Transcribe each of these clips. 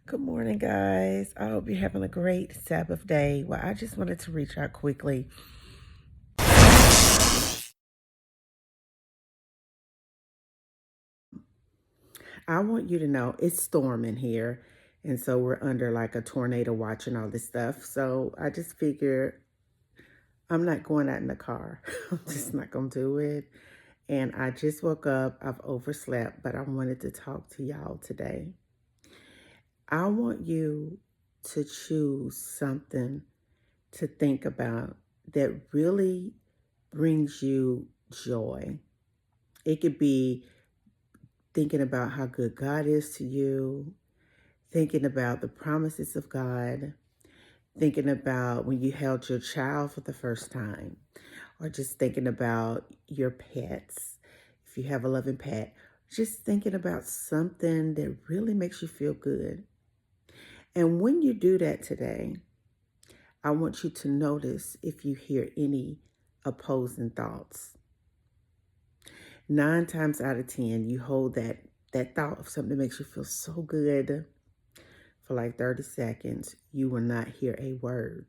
Good morning, guys. I hope you're having a great Sabbath day. Well, I just wanted to reach out quickly. I want you to know it's storming here. And so we're under like a tornado watch and all this stuff. So I just figured I'm not going out in the car. I'm just not going to do it. And I just woke up. I've overslept, but I wanted to talk to y'all today. I want you to choose something to think about that really brings you joy. It could be thinking about how good God is to you, thinking about the promises of God, thinking about when you held your child for the first time, or just thinking about your pets. If you have a loving pet, just thinking about something that really makes you feel good. And when you do that today, I want you to notice if you hear any opposing thoughts. 9 times out of 10, you hold that thought of something that makes you feel so good for like 30 seconds. You will not hear a word.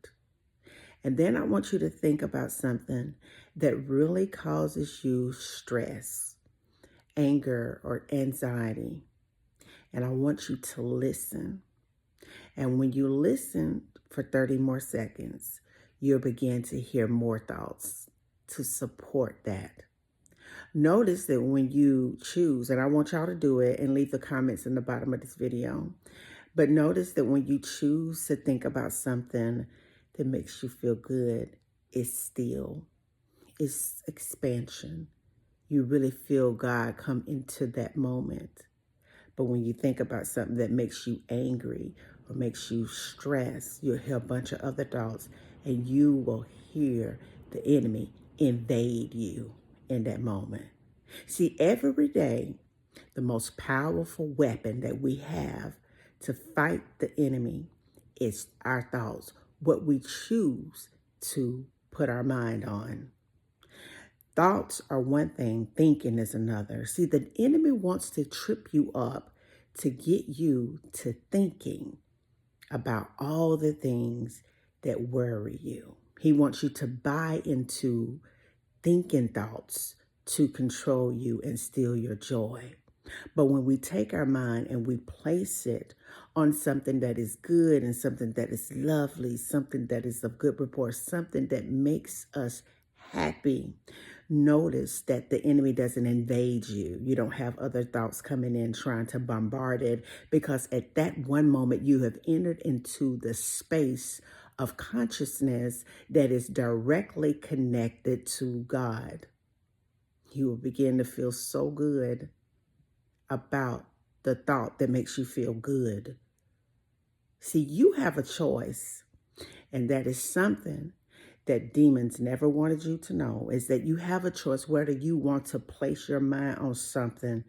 And then I want you to think about something that really causes you stress, anger, or anxiety. And I want you to listen. And when you listen for 30 more seconds, you'll begin to hear more thoughts to support that. Notice that when you choose, and I want y'all to do it and leave the comments in the bottom of this video, but notice that when you choose to think about something that makes you feel good, it's still, it's expansion. You really feel God come into that moment. But when you think about something that makes you angry or makes you stressed, you'll hear a bunch of other thoughts and you will hear the enemy invade you in that moment. See, every day, the most powerful weapon that we have to fight the enemy is our thoughts, what we choose to put our mind on. Thoughts are one thing, thinking is another. See, the enemy wants to trip you up to get you to thinking about all the things that worry you. He wants you to buy into thinking thoughts to control you and steal your joy. But when we take our mind and we place it on something that is good and something that is lovely, something that is of good report, something that makes us happy, notice that the enemy doesn't invade you. You don't have other thoughts coming in trying to bombard it, because at that one moment you have entered into the space of consciousness that is directly connected to God. You will begin to feel so good about the thought that makes you feel good. See, you have a choice, and that is something that demons never wanted you to know, is that you have a choice whether you want to place your mind on something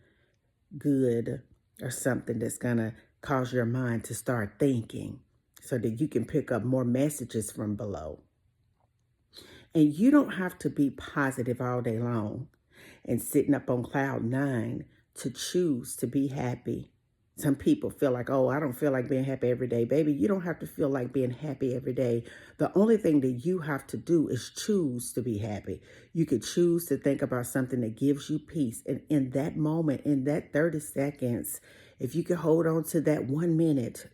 good or something that's going to cause your mind to start thinking so that you can pick up more messages from below. And you don't have to be positive all day long and sitting up on cloud nine to choose to be happy. Some people feel like, oh, I don't feel like being happy every day. Baby, you don't have to feel like being happy every day. The only thing that you have to do is choose to be happy. You could choose to think about something that gives you peace. And in that moment, in that 30 seconds, if you could hold on to that 1 minute,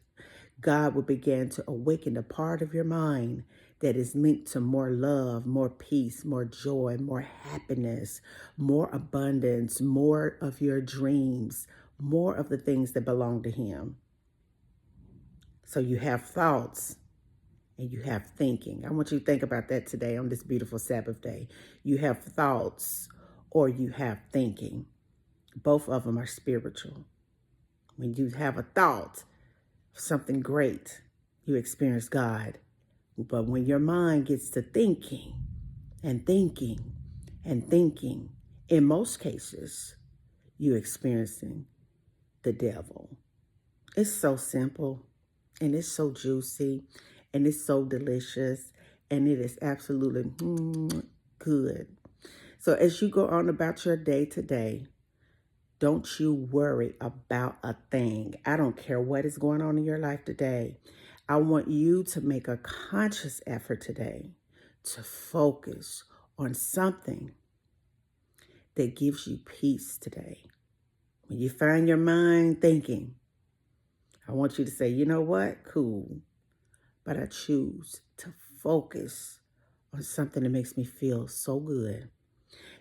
God will begin to awaken the part of your mind that is linked to more love, more peace, more joy, more happiness, more abundance, more of your dreams, more of the things that belong to Him. So you have thoughts and you have thinking. I want you to think about that today on this beautiful Sabbath day. You have thoughts or you have thinking. Both of them are spiritual. When you have a thought, something great, you experience God. But when your mind gets to thinking and thinking and thinking, in most cases, you're experiencing the devil. It's so simple and it's so juicy and it's so delicious and it is absolutely good. So as you go on about your day today, Don't you worry about a thing. I don't care what is going on in your life today. I want you to make a conscious effort today to focus on something that gives you peace today. When you find your mind thinking, I want you to say, you know what? Cool. But I choose to focus on something that makes me feel so good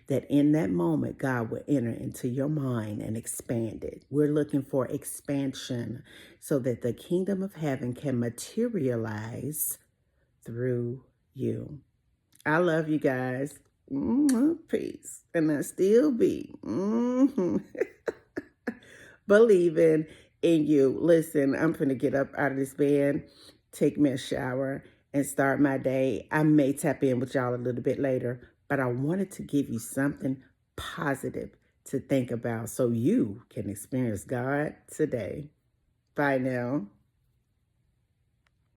that in that moment, God will enter into your mind and expand it. We're looking for expansion so that the kingdom of heaven can materialize through you. I love you guys. Peace. And I still be believing in you. Listen, I'm finna get up out of this bed, take me a shower, and start my day. I may tap in with y'all a little bit later, but I wanted to give you something positive to think about so you can experience God today. Bye now.